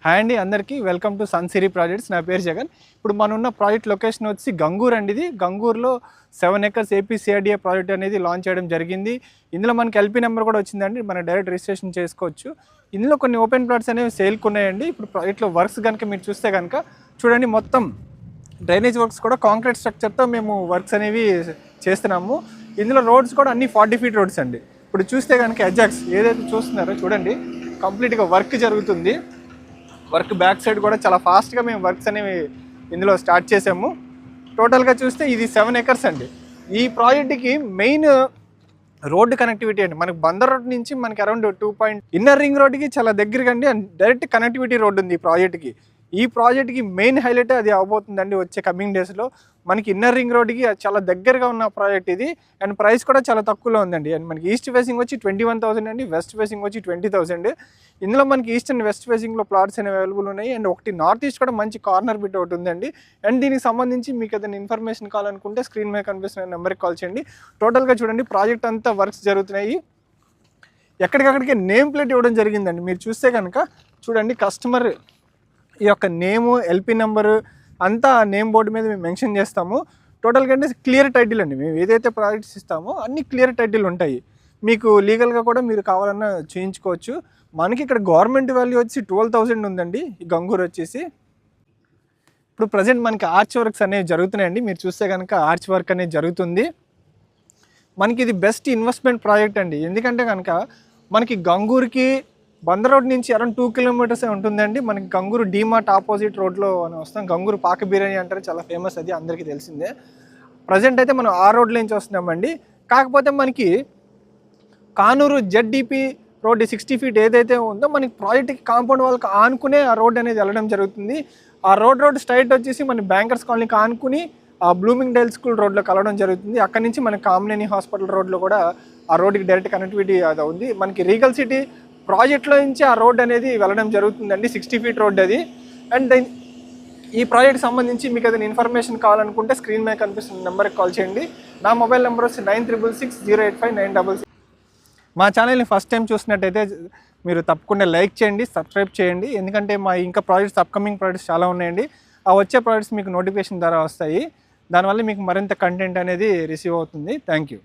Hi అండి అందరికీ welcome to sun Siri projects. నా పేరు జగన్. ఇప్పుడు మనం ఉన్న ప్రాజెక్ట్ లొకేషన్ వచ్చి గంగూర్ అండి. ఇది గంగూర్లో 7 acres ఏపీసీఆర్డీఏ ప్రాజెక్ట్ అనేది లాంచ్ చేయడం జరిగింది. ఇందులో మనకి ఎల్పీ నెంబర్ కూడా వచ్చిందండి, మనం డైరెక్ట్ రిజిస్ట్రేషన్ చేసుకోవచ్చు. ఇందులో కొన్ని ఓపెన్ ప్లాట్స్ అనేవి సేల్కి ఉన్నాయండి. ఇప్పుడు ప్రాజెక్ట్లో వర్క్స్ కనుక మీరు చూస్తే కనుక చూడండి, మొత్తం డ్రైనేజ్ వర్క్స్ కూడా కాంక్రీట్ స్ట్రక్చర్తో మేము వర్క్స్ అనేవి చేస్తున్నాము. ఇందులో రోడ్స్ కూడా అన్ని 40 feet రోడ్స్ అండి. ఇప్పుడు చూస్తే కనుక ఎజాక్స్ ఏదైతే చూస్తున్నారో చూడండి, కంప్లీట్గా వర్క్ జరుగుతుంది. వర్క్ బ్యాక్ సైడ్ కూడా చాలా ఫాస్ట్గా మేము వర్క్స్ అనేవి ఇందులో స్టార్ట్ చేసాము. టోటల్గా చూస్తే ఇది 7 acres అండి. ఈ ప్రాజెక్ట్కి మెయిన్ రోడ్డు కనెక్టివిటీ అండి. మనకి బందర్ రోడ్ నుంచి మనకి అరౌండ్ 2 ఇన్నర్ రింగ్ రోడ్కి చాలా దగ్గరగా అండి, అండ్ డైరెక్ట్ కనెక్టివిటీ రోడ్ ఉంది ఈ ప్రాజెక్ట్కి. ఈ ప్రాజెక్ట్కి మెయిన్ హైలైట్ అది అవబోతుందండి వచ్చే కమింగ్ డేస్లో. మనకి ఇన్నర్ రింగ్ రోడ్కి చాలా దగ్గరగా ఉన్న ప్రాజెక్ట్ ఇది, అండ్ ప్రైస్ కూడా చాలా తక్కువలో ఉందండి. అండ్ మనకి ఈస్ట్ ఫేసింగ్ వచ్చి 21,000 అండి, వెస్ట్ ఫేసింగ్ వచ్చి 20,000. ఇందులో మనకి ఈస్ట్ అండ్ వెస్ట్ ఫేసింగ్లో ప్లాట్స్ అనేవి అవైలబుల్ ఉన్నాయి, అండ్ ఒకటి నార్త్ ఈస్ట్ కూడా మంచి కార్నర్ బిట్ ఒకటి ఉందండి. అండ్ దీనికి సంబంధించి మీకు ఏదైనా ఇన్ఫర్మేషన్ కావాలనుకుంటే స్క్రీన్ మీద కనిపిస్తున్న నెంబర్కి కాల్ చేయండి. టోటల్గా చూడండి, ప్రాజెక్ట్ అంతా వర్క్స్ జరుగుతున్నాయి. ఎక్కడికక్కడికి నేమ్ ప్లేట్ ఇవ్వడం జరిగిందండి. మీరు చూస్తే కనుక చూడండి, కస్టమర్ ఈ యొక్క నేము, ఎల్పీ నెంబరు అంతా నేమ్ బోర్డు మీద మేము మెన్షన్ చేస్తాము. టోటల్గా అంటే క్లియర్ టైటిల్ అండి. మేము ఏదైతే ప్రాజెక్ట్స్ ఇస్తామో అన్ని క్లియర్ టైటిల్ ఉంటాయి. మీకు లీగల్గా కూడా మీరు కావాలన్నా చేయించుకోవచ్చు. మనకి ఇక్కడ గవర్నమెంట్ వాల్యూ వచ్చి 12,000 ఉందండి ఈ గంగూర్ వచ్చేసి. ఇప్పుడు ప్రజెంట్ మనకి ఆర్చ్ వర్క్స్ అనేవి జరుగుతున్నాయండి. మీరు చూస్తే కనుక ఆర్చ్ వర్క్ అనేది జరుగుతుంది. మనకి ఇది బెస్ట్ ఇన్వెస్ట్మెంట్ ప్రాజెక్ట్ అండి. ఎందుకంటే కనుక మనకి గంగూర్కి బందర్ రోడ్ నుంచి అరౌండ్ 2 kilometers ఉంటుందండి. మనకి గంగూరు డీమార్ట్ ఆపోజిట్ రోడ్లో అని వస్తాం. గంగూరు పాక బిర్యానీ అంటారు, చాలా ఫేమస్, అది అందరికీ తెలిసిందే. ప్రజెంట్ అయితే మనం ఆ రోడ్ల నుంచి వస్తున్నామండి. కాకపోతే మనకి కానూరు జెడ్డీపీ రోడ్ 60 feet ఏదైతే ఉందో మనకి ప్రాజెక్ట్కి కాంపౌండ్ వాళ్ళకి ఆనుకునే ఆ రోడ్ అనేది వెళ్ళడం జరుగుతుంది. ఆ రోడ్ స్ట్రైట్ వచ్చేసి మన బ్యాంకర్స్ కాలనీకి ఆనుకుని ఆ బ్లూమింగ్ డైల్ స్కూల్ రోడ్లో కలవడం జరుగుతుంది. అక్కడి నుంచి మనకి కామినేని హాస్పిటల్ రోడ్లో కూడా ఆ రోడ్కి డైరెక్ట్ కనెక్టివిటీ అది ఉంది. మనకి రీగల్ సిటీ ప్రాజెక్ట్లో నుంచి ఆ రోడ్ అనేది వెళ్ళడం జరుగుతుందండి, 60 feet రోడ్ అది. అండ్ ఈ ప్రాజెక్ట్ సంబంధించి మీకు ఏదైనా ఇన్ఫర్మేషన్ కావాలనుకుంటే స్క్రీన్ మీద కనిపిస్తున్న నెంబర్కి కాల్ చేయండి. నా మొబైల్ నెంబర్ వచ్చి 96608596. మా ఛానల్ని ఫస్ట్ టైం చూసినట్టయితే మీరు తప్పకుండా లైక్ చేయండి, సబ్స్క్రైబ్ చేయండి. ఎందుకంటే మా ఇంకా ప్రాజెక్ట్స్, అప్కమింగ్ ప్రాజెక్ట్స్ చాలా ఉన్నాయండి. ఆ వచ్చే ప్రాజెక్ట్స్ మీకు నోటిఫికేషన్ ద్వారా వస్తాయి. దానివల్ల మీకు మరింత కంటెంట్ అనేది రిసీవ్ అవుతుంది. Thank you.